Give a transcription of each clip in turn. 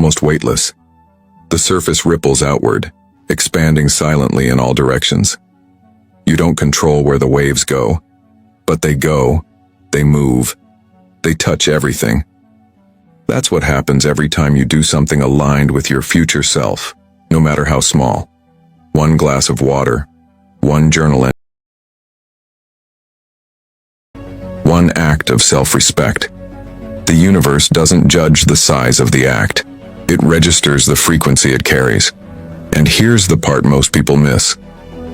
almost weightless. The surface ripples outward, expanding silently in all directions. You don't control where the waves go, but they go, they move, they touch everything. That's what happens every time you do something aligned with your future self, no matter how small. One glass of water, one journal entry, one act of self-respect. The universe doesn't judge the size of the act. It registers the frequency it carries. And here's the part most people miss.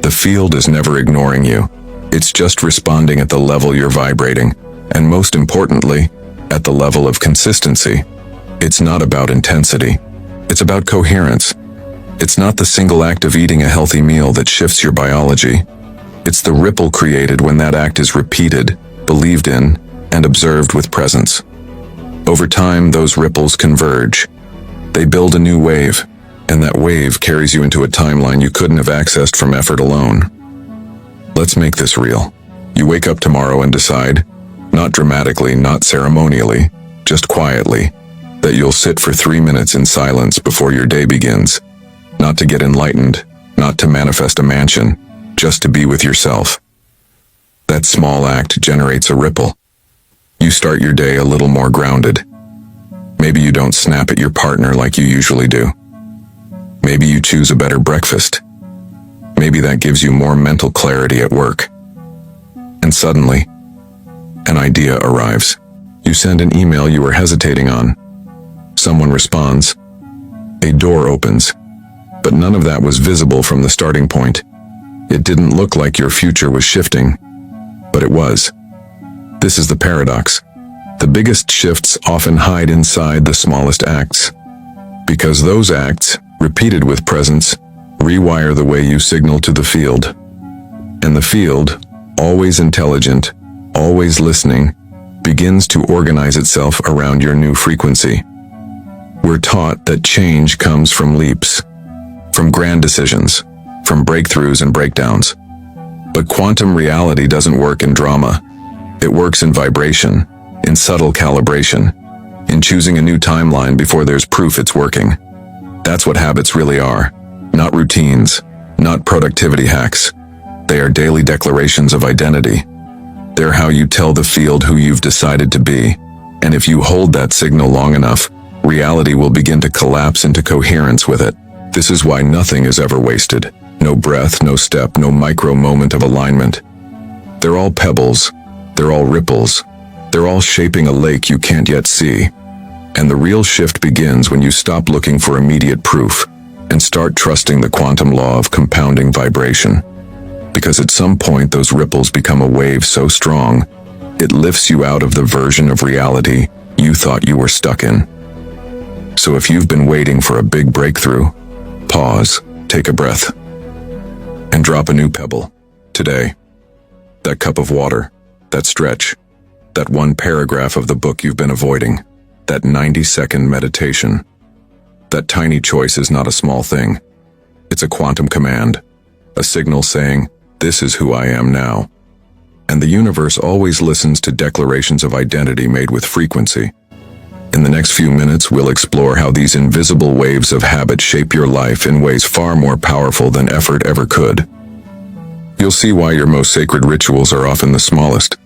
The field is never ignoring you. It's just responding at the level you're vibrating, and most importantly, at the level of consistency. It's not about intensity. It's about coherence. It's not the single act of eating a healthy meal that shifts your biology. It's the ripple created when that act is repeated, believed in, and observed with presence. Over time, those ripples converge. They build a new wave, and that wave carries you into a timeline you couldn't have accessed from effort alone. Let's make this real. You wake up tomorrow and decide, not dramatically, not ceremonially, just quietly, that you'll sit for 3 minutes in silence before your day begins. Not to get enlightened, not to manifest a mansion, just to be with yourself. That small act generates a ripple. You start your day a little more grounded. Maybe you don't snap at your partner like you usually do. Maybe you choose a better breakfast. Maybe that gives you more mental clarity at work. And suddenly, an idea arrives. You send an email you were hesitating on. Someone responds. A door opens. But none of that was visible from the starting point. It didn't look like your future was shifting, but it was. This is the paradox. The biggest shifts often hide inside the smallest acts, because those acts, repeated with presence, rewire the way you signal to the field. And the field, always intelligent, always listening, begins to organize itself around your new frequency. We're taught that change comes from leaps, from grand decisions, from breakthroughs and breakdowns. But quantum reality doesn't work in drama. It works in vibration, in subtle calibration, in choosing a new timeline before there's proof it's working. That's what habits really are. Not routines, not productivity hacks. They are daily declarations of identity. They're how you tell the field who you've decided to be. And if you hold that signal long enough, reality will begin to collapse into coherence with it. This is why nothing is ever wasted. No breath, no step, no micro moment of alignment. They're all pebbles. They're all ripples. They're all shaping a lake you can't yet see. And the real shift begins when you stop looking for immediate proof and start trusting the quantum law of compounding vibration. Because at some point those ripples become a wave so strong, it lifts you out of the version of reality you thought you were stuck in. So if you've been waiting for a big breakthrough, pause, take a breath, and drop a new pebble today. That cup of water, that stretch, that one paragraph of the book you've been avoiding, that 90-second meditation. That tiny choice is not a small thing. It's a quantum command, a signal saying, this is who I am now. And the universe always listens to declarations of identity made with frequency. In the next few minutes, we'll explore how these invisible waves of habit shape your life in ways far more powerful than effort ever could. You'll see why your most sacred rituals are often the smallest,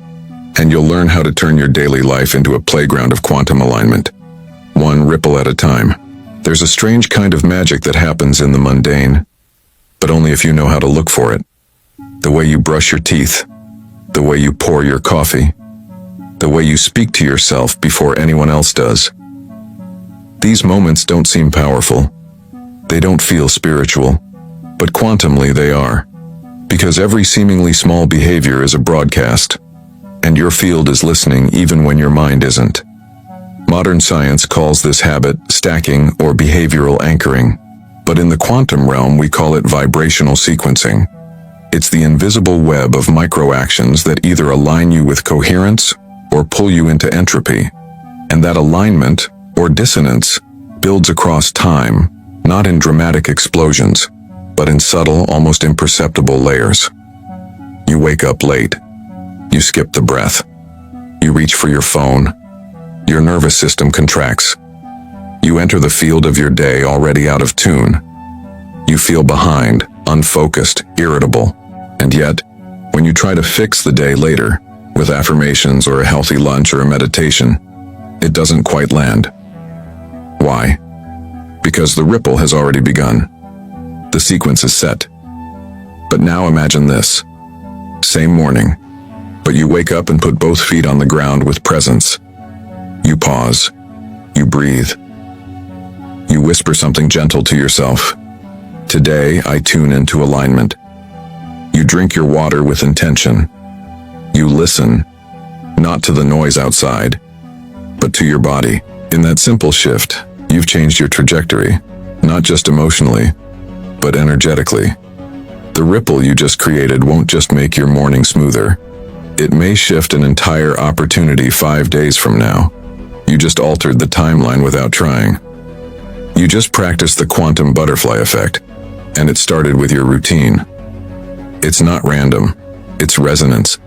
and you'll learn how to turn your daily life into a playground of quantum alignment, one ripple at a time. There's a strange kind of magic that happens in the mundane, but only if you know how to look for it. The way you brush your teeth, the way you pour your coffee, the way you speak to yourself before anyone else does. These moments don't seem powerful. They don't feel spiritual, but quantumly they are. Because every seemingly small behavior is a broadcast, and your field is listening even when your mind isn't. Modern science calls this habit stacking or behavioral anchoring, but in the quantum realm we call it vibrational sequencing. It's the invisible web of microactions that either align you with coherence or pull you into entropy. And that alignment, or dissonance, builds across time, not in dramatic explosions, but in subtle, almost imperceptible layers. You wake up late. You skip the breath. You reach for your phone. Your nervous system contracts. You enter the field of your day already out of tune. You feel behind, unfocused, irritable. And yet, when you try to fix the day later, with affirmations or a healthy lunch or a meditation, it doesn't quite land. Why? Because the ripple has already begun. The sequence is set. But now imagine this. Same morning, but you wake up and put both feet on the ground with presence. You pause. You breathe. You whisper something gentle to yourself. Today, I tune into alignment. You drink your water with intention. You listen, not to the noise outside, but to your body. In that simple shift, you've changed your trajectory, not just emotionally, but energetically. The ripple you just created won't just make your morning smoother. It may shift an entire opportunity 5 days from now. You just altered the timeline without trying. You just practiced the quantum butterfly effect, and it started with your routine. It's not random, it's resonance.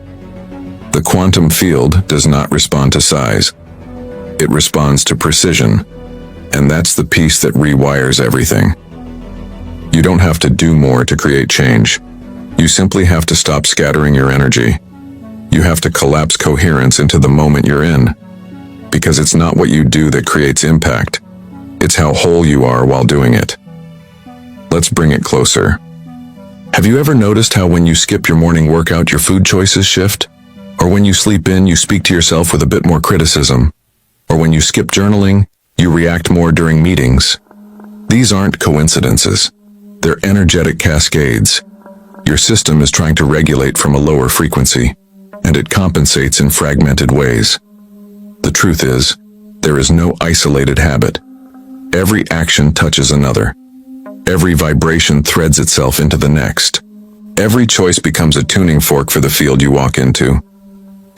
The quantum field does not respond to size. It responds to precision, and that's the piece that rewires everything. You don't have to do more to create change. You simply have to stop scattering your energy. You have to collapse coherence into the moment you're in. Because it's not what you do that creates impact. It's how whole you are while doing it. Let's bring it closer. Have you ever noticed how when you skip your morning workout, your food choices shift? Or when you sleep in, you speak to yourself with a bit more criticism? Or when you skip journaling, you react more during meetings? These aren't coincidences. They're energetic cascades. Your system is trying to regulate from a lower frequency, and it compensates in fragmented ways. The truth is, there is no isolated habit. Every action touches another. Every vibration threads itself into the next. Every choice becomes a tuning fork for the field you walk into.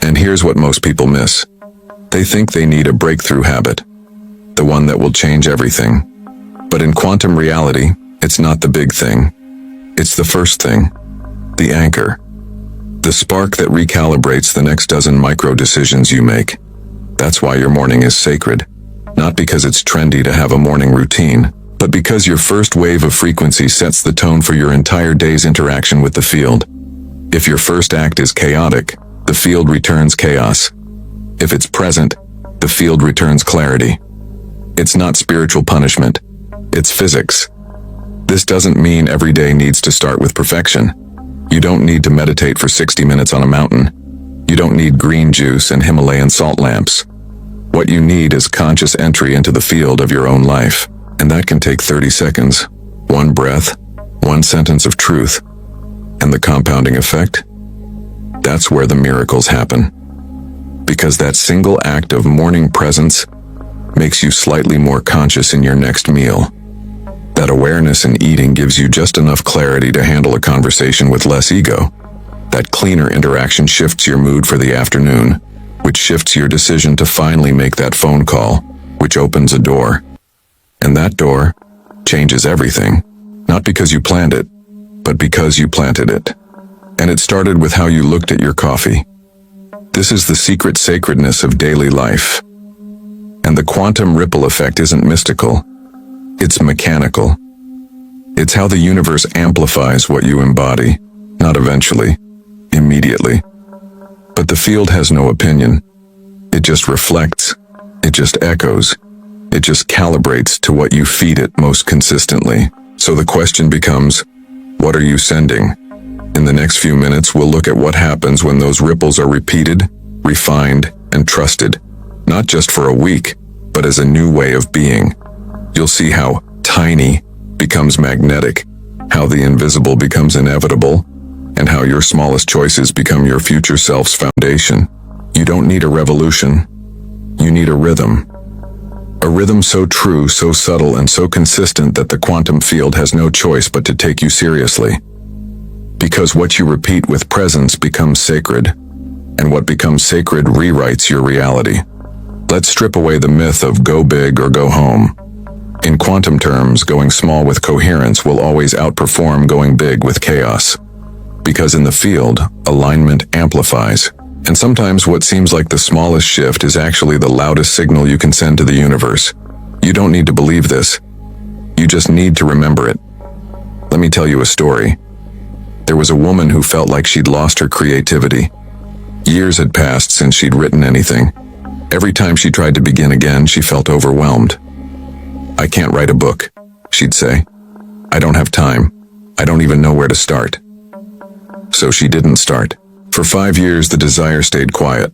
And here's what most people miss. They think they need a breakthrough habit, the one that will change everything. But in quantum reality, it's not the big thing. It's the first thing, the anchor, the spark that recalibrates the next dozen micro decisions you make. That's why your morning is sacred, not because it's trendy to have a morning routine, but because your first wave of frequency sets the tone for your entire day's interaction with the field. If your first act is chaotic, the field returns chaos. If it's present, the field returns clarity. It's not spiritual punishment. It's physics. This doesn't mean every day needs to start with perfection. You don't need to meditate for 60 minutes on a mountain. You don't need green juice and Himalayan salt lamps. What you need is conscious entry into the field of your own life. And that can take 30 seconds, one breath, one sentence of truth. And the compounding effect? That's where the miracles happen. Because that single act of morning presence makes you slightly more conscious in your next meal. That awareness in eating gives you just enough clarity to handle a conversation with less ego. That cleaner interaction shifts your mood for the afternoon, which shifts your decision to finally make that phone call, which opens a door. And that door changes everything, not because you planned it, but because you planted it. And it started with how you looked at your coffee. This is the secret sacredness of daily life. And the quantum ripple effect isn't mystical. It's mechanical. It's how the universe amplifies what you embody, not eventually, immediately. But the field has no opinion. It just reflects. It just echoes. It just calibrates to what you feed it most consistently. So the question becomes, what are you sending? In the next few minutes, we'll look at what happens when those ripples are repeated, refined, and trusted, not just for a week, but as a new way of being. You'll see how tiny becomes magnetic, how the invisible becomes inevitable, and how your smallest choices become your future self's foundation. You don't need a revolution. You need a rhythm. A rhythm so true, so subtle, and so consistent that the quantum field has no choice but to take you seriously. Because what you repeat with presence becomes sacred, and what becomes sacred rewrites your reality. Let's strip away the myth of go big or go home. In quantum terms, going small with coherence will always outperform going big with chaos. Because in the field, alignment amplifies. And sometimes what seems like the smallest shift is actually the loudest signal you can send to the universe. You don't need to believe this. You just need to remember it. Let me tell you a story. There was a woman who felt like she'd lost her creativity. Years had passed since she'd written anything. Every time she tried to begin again, she felt overwhelmed. "I can't write a book," she'd say. "I don't have time. I don't even know where to start." So she didn't start. For 5 years, the desire stayed quiet.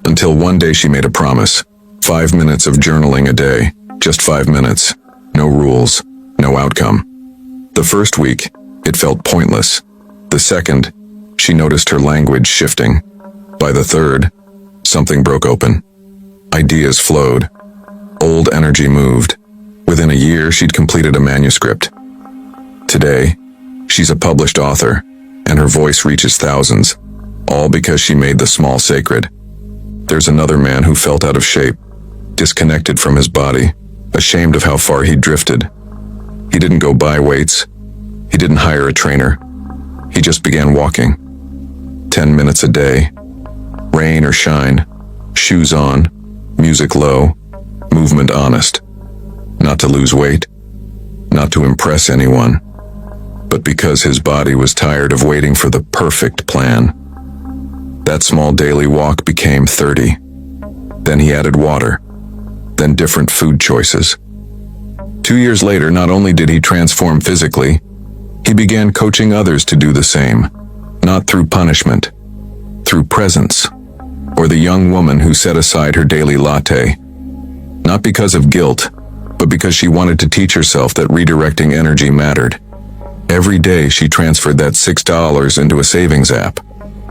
Until one day she made a promise. 5 minutes of journaling a day. Just 5 minutes. No rules. No outcome. The first week, it felt pointless. The second, she noticed her language shifting. By the third, something broke open. Ideas flowed. Old energy moved. Within a year, she'd completed a manuscript. Today, she's a published author, and her voice reaches thousands, all because she made the small sacred. There's another man who felt out of shape, disconnected from his body, ashamed of how far he'd drifted. He didn't go buy weights. He didn't hire a trainer. He just began walking. 10 minutes a day. Rain or shine. Shoes on. Music low. Movement honest. Not to lose weight. Not to impress anyone. But because his body was tired of waiting for the perfect plan. That small daily walk became 30. Then he added water. Then different food choices. 2 years later, not only did he transform physically, he began coaching others to do the same. Not through punishment, through presence. Or the young woman who set aside her daily latte. Not because of guilt, but because she wanted to teach herself that redirecting energy mattered. Every day she transferred that $6 into a savings app.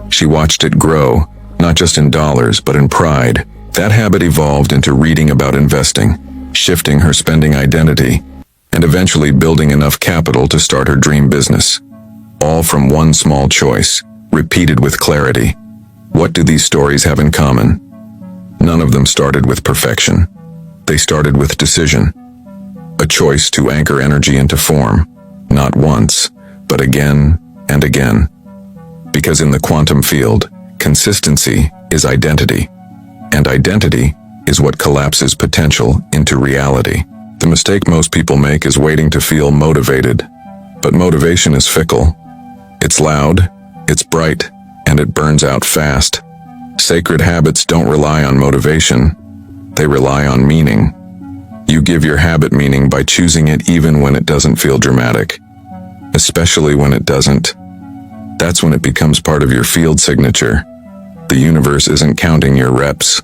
She watched it grow, not just in dollars, but in pride. That habit evolved into reading about investing, shifting her spending identity, and eventually building enough capital to start her dream business. All from one small choice, repeated with clarity. What do these stories have in common? None of them started with perfection. They started with decision. A choice to anchor energy into form, not once, but again and again. Because in the quantum field, consistency is identity. And identity is what collapses potential into reality. The mistake most people make is waiting to feel motivated. But motivation is fickle. It's loud, it's bright, and it burns out fast. Sacred habits don't rely on motivation. They rely on meaning. You give your habit meaning by choosing it even when it doesn't feel dramatic. Especially when it doesn't. That's when it becomes part of your field signature. The universe isn't counting your reps.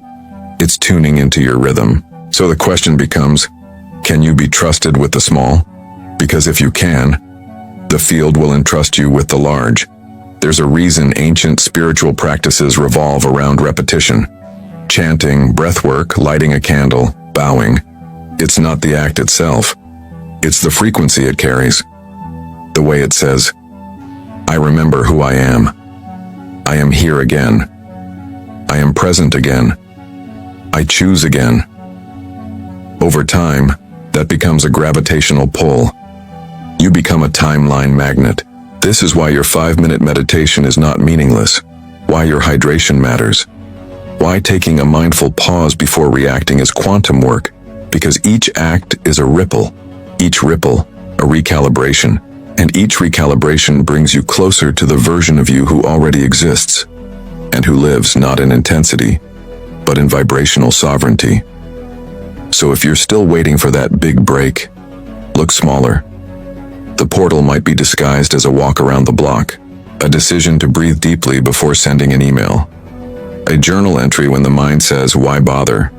It's tuning into your rhythm. So the question becomes, can you be trusted with the small? Because if you can, the field will entrust you with the large. There's a reason ancient spiritual practices revolve around repetition. Chanting, breathwork, lighting a candle, bowing. It's not the act itself. It's the frequency it carries. The way it says, I remember who I am. I am here again. I am present again. I choose again. Over time, that becomes a gravitational pull. You become a timeline magnet. This is why your 5-minute meditation is not meaningless. Why your hydration matters. Why taking a mindful pause before reacting is quantum work. Because each act is a ripple. Each ripple, a recalibration. And each recalibration brings you closer to the version of you who already exists. And who lives not in intensity, but in vibrational sovereignty. So if you're still waiting for that big break, look smaller. The portal might be disguised as a walk around the block, a decision to breathe deeply before sending an email, a journal entry when the mind says, why bother?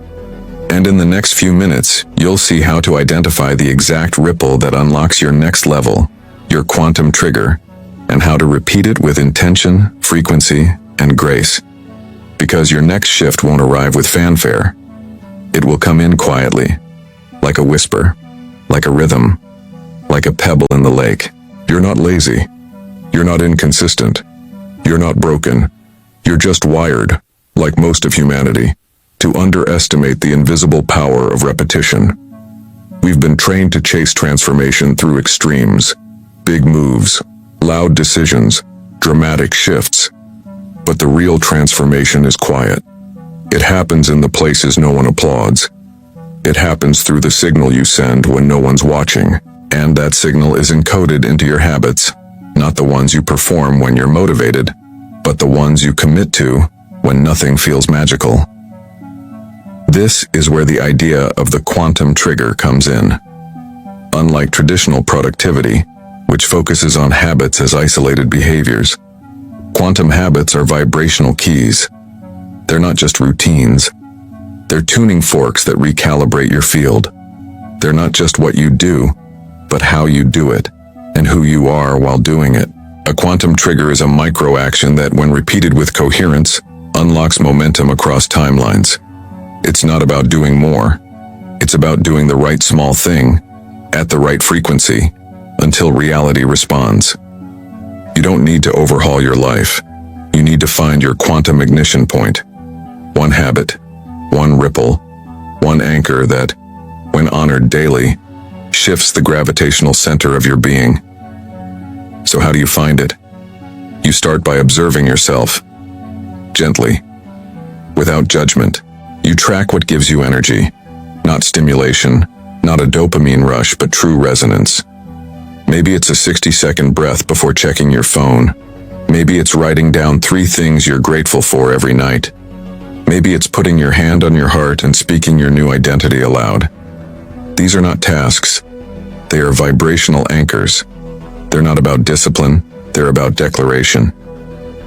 And in the next few minutes, you'll see how to identify the exact ripple that unlocks your next level, your quantum trigger, and how to repeat it with intention, frequency, and grace. Because your next shift won't arrive with fanfare. It will come in quietly, like a whisper, like a rhythm, like a pebble in the lake. You're not lazy. You're not inconsistent. You're not broken. You're just wired, like most of humanity, to underestimate the invisible power of repetition. We've been trained to chase transformation through extremes, big moves, loud decisions, dramatic shifts. But the real transformation is quiet. It happens in the places no one applauds. It happens through the signal you send when no one's watching, and that signal is encoded into your habits, not the ones you perform when you're motivated, but the ones you commit to when nothing feels magical. This is where the idea of the quantum trigger comes in. Unlike traditional productivity, which focuses on habits as isolated behaviors, quantum habits are vibrational keys. They're not just routines. They're tuning forks that recalibrate your field. They're not just what you do, but how you do it, and who you are while doing it. A quantum trigger is a micro-action that, when repeated with coherence, unlocks momentum across timelines. It's not about doing more. It's about doing the right small thing, at the right frequency, until reality responds. You don't need to overhaul your life. You need to find your quantum ignition point. One habit, one ripple, one anchor that, when honored daily, shifts the gravitational center of your being. So how do you find it? You start by observing yourself, gently, without judgment. You track what gives you energy, not stimulation, not a dopamine rush, but true resonance. Maybe it's a 60-second breath before checking your phone. Maybe it's writing down 3 things you're grateful for every night. Maybe it's putting your hand on your heart and speaking your new identity aloud. These are not tasks. They are vibrational anchors. They're not about discipline, they're about declaration.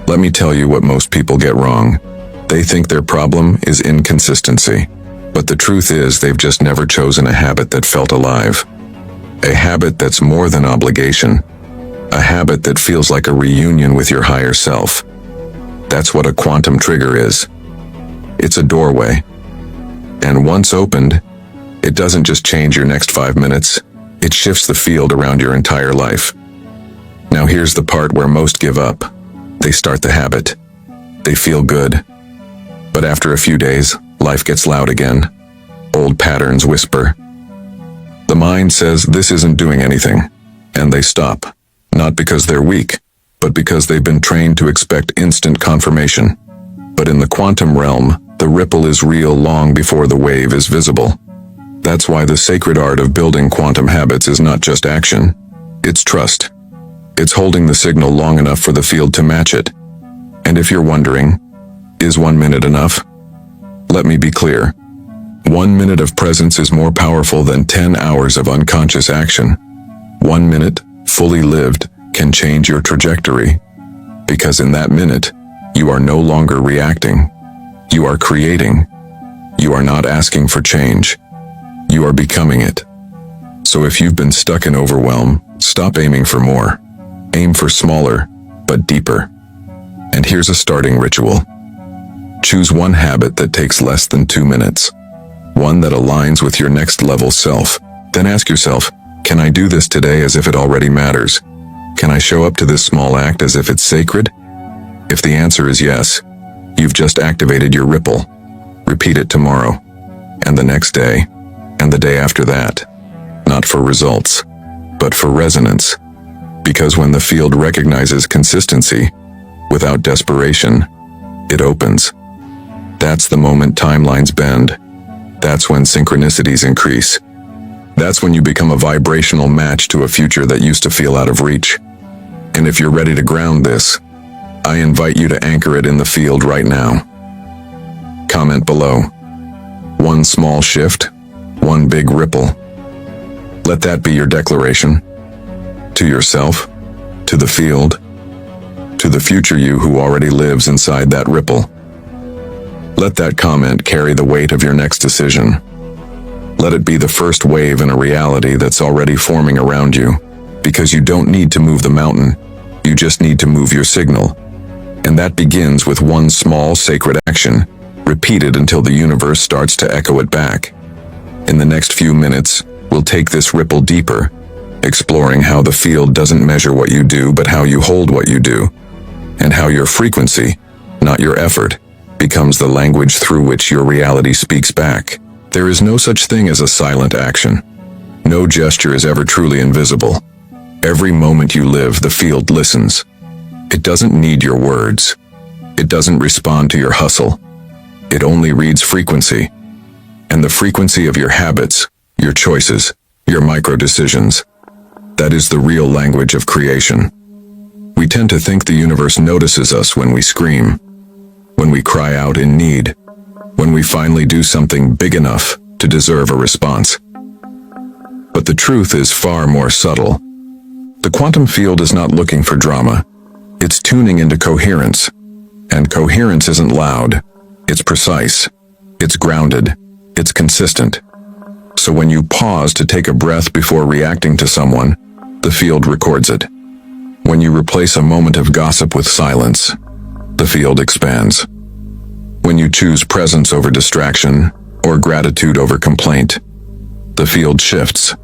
Let me tell you what most people get wrong. They think their problem is inconsistency. But the truth is, they've just never chosen a habit that felt alive. A habit that's more than obligation. A habit that feels like a reunion with your higher self. That's what a quantum trigger is. It's a doorway. And once opened, it doesn't just change your next 5 minutes, it shifts the field around your entire life. Now here's the part where most give up. They start the habit. They feel good. But after a few days, life gets loud again. Old patterns whisper. The mind says this isn't doing anything, and they stop. Not because they're weak, but because they've been trained to expect instant confirmation. But in the quantum realm, the ripple is real long before the wave is visible. That's why the sacred art of building quantum habits is not just action. It's trust. It's holding the signal long enough for the field to match it. And if you're wondering, is 1 minute enough? Let me be clear. 1 minute of presence is more powerful than 10 hours of unconscious action. 1 minute, fully lived, can change your trajectory. Because in that minute, you are no longer reacting. You are creating. You are not asking for change. You are becoming it. So if you've been stuck in overwhelm, stop aiming for more. Aim for smaller, but deeper. And here's a starting ritual. Choose one habit that takes less than 2 minutes. One that aligns with your next level self. Then ask yourself, can I do this today as if it already matters? Can I show up to this small act as if it's sacred? If the answer is yes, you've just activated your ripple. Repeat it tomorrow, and the next day, and the day after that. Not for results, but for resonance. Because when the field recognizes consistency, without desperation, it opens. That's the moment timelines bend. That's when synchronicities increase. That's when you become a vibrational match to a future that used to feel out of reach. And if you're ready to ground this, I invite you to anchor it in the field right now. Comment below. One small shift, one big ripple. Let that be your declaration. To yourself, to the field, to the future you who already lives inside that ripple. Let that comment carry the weight of your next decision. Let it be the first wave in a reality that's already forming around you, because you don't need to move the mountain, you just need to move your signal. And that begins with one small sacred action, repeated until the universe starts to echo it back. In the next few minutes, we'll take this ripple deeper, exploring how the field doesn't measure what you do, but how you hold what you do, and how your frequency, not your effort, becomes the language through which your reality speaks back. There is no such thing as a silent action. No gesture is ever truly invisible. Every moment you live, the field listens. It doesn't need your words. It doesn't respond to your hustle. It only reads frequency. and the frequency of your habits, your choices, your micro-decisions. That is the real language of creation. We tend to think the universe notices us when we scream, when we cry out in need, when we finally do something big enough to deserve a response. But the truth is far more subtle. The quantum field is not looking for drama. It's tuning into coherence. And coherence isn't loud. It's precise. It's grounded. It's consistent. So when you pause to take a breath before reacting to someone, the field records it. When you replace a moment of gossip with silence, the field expands. When you choose presence over distraction, or gratitude over complaint, the field shifts.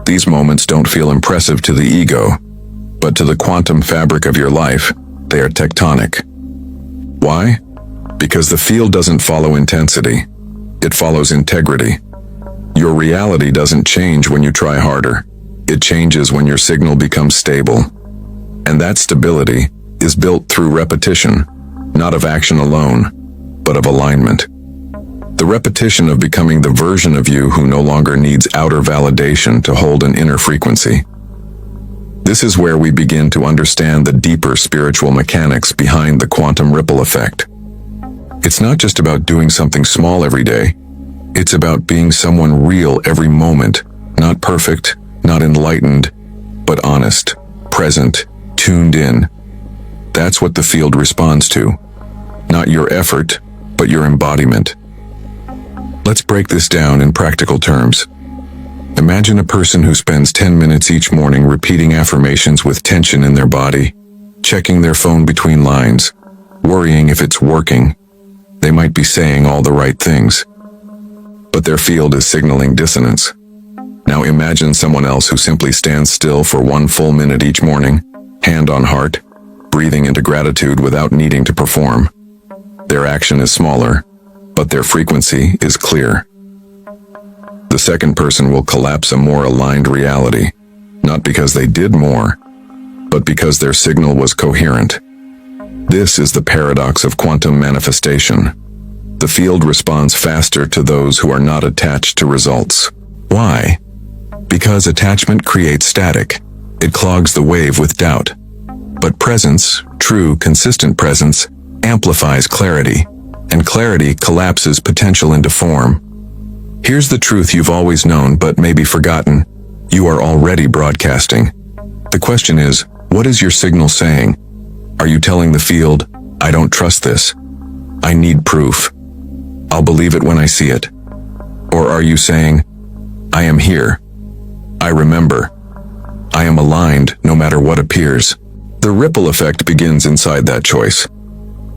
These moments don't feel impressive to the ego, but to the quantum fabric of your life, they are tectonic. Why? Because the field doesn't follow intensity. It follows integrity. Your reality doesn't change when you try harder. It changes when your signal becomes stable. And that stability is built through repetition, not of action alone, but of alignment. The repetition of becoming the version of you who no longer needs outer validation to hold an inner frequency. This is where we begin to understand the deeper spiritual mechanics behind the quantum ripple effect. It's not just about doing something small every day. It's about being someone real every moment, not perfect, not enlightened, but honest, present, tuned in. That's what the field responds to. Not your effort, but your embodiment. Let's break this down in practical terms. Imagine a person who spends 10 minutes each morning repeating affirmations with tension in their body, checking their phone between lines, worrying if it's working. They might be saying all the right things, but their field is signaling dissonance. Now imagine someone else who simply stands still for 1 full minute each morning, hand on heart, breathing into gratitude without needing to perform. Their action is smaller, but their frequency is clear. The second person will collapse a more aligned reality, not because they did more, but because their signal was coherent. This is the paradox of quantum manifestation. The field responds faster to those who are not attached to results. Why? Because attachment creates static. It clogs the wave with doubt. But presence, true, consistent presence, amplifies clarity, and clarity collapses potential into form. Here's the truth you've always known but maybe forgotten. You are already broadcasting. The question is, what is your signal saying? Are you telling the field, I don't trust this. I need proof. I'll believe it when I see it. Or are you saying, I am here. I remember. I am aligned no matter what appears. The ripple effect begins inside that choice.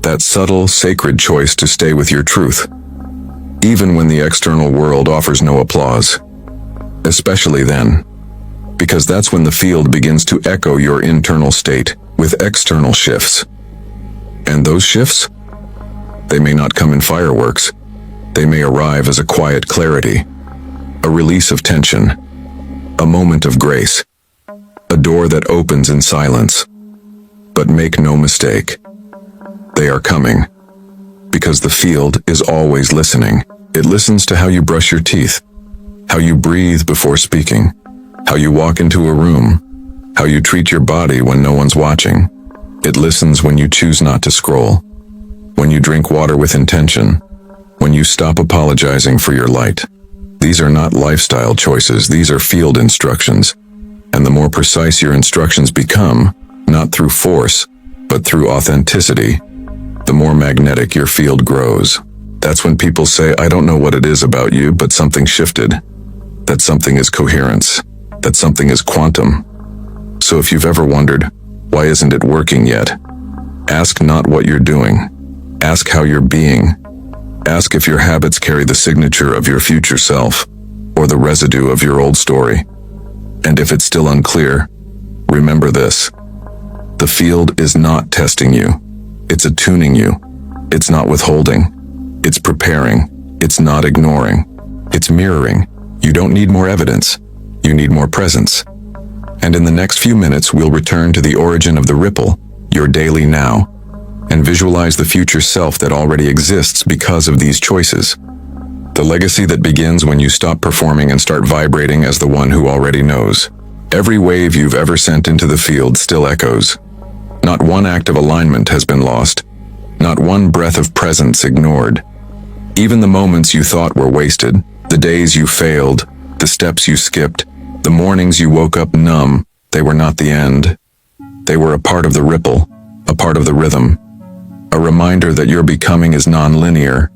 That subtle, sacred choice to stay with your truth, even when the external world offers no applause. Especially then, because that's when the field begins to echo your internal state with external shifts. And those shifts? They may not come in fireworks. They may arrive as a quiet clarity, a release of tension, a moment of grace, a door that opens in silence. But make no mistake, they are coming, because the field is always listening. It listens to how you brush your teeth, how you breathe before speaking, how you walk into a room, how you treat your body when no one's watching. It listens when you choose not to scroll, when you drink water with intention, when you stop apologizing for your light. These are not lifestyle choices, these are field instructions. And the more precise your instructions become, not through force, but through authenticity, the more magnetic your field grows. That's when people say, I don't know what it is about you, but something shifted. That something is coherence. That something is quantum. So if you've ever wondered, why isn't it working yet? Ask not what you're doing. Ask how you're being. Ask if your habits carry the signature of your future self, or the residue of your old story. And if it's still unclear, remember this. The field is not testing you. It's attuning you. It's not withholding. It's preparing. It's not ignoring. It's mirroring. You don't need more evidence. You need more presence. And in the next few minutes, we'll return to the origin of the ripple, your daily now, and visualize the future self that already exists because of these choices. The legacy that begins when you stop performing and start vibrating as the one who already knows. Every wave you've ever sent into the field still echoes. Not one act of alignment has been lost. Not one breath of presence ignored. Even the moments you thought were wasted, the days you failed, the steps you skipped, the mornings you woke up numb, they were not the end. They were a part of the ripple, a part of the rhythm. A reminder that your becoming is non-linear,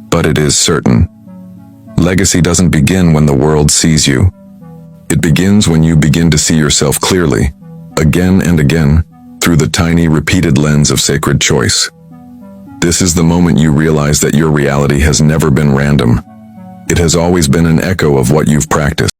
but it is certain. Legacy doesn't begin when the world sees you. It begins when you begin to see yourself clearly, again and again, through the tiny, repeated lens of sacred choice. This is the moment you realize that your reality has never been random. It has always been an echo of what you've practiced.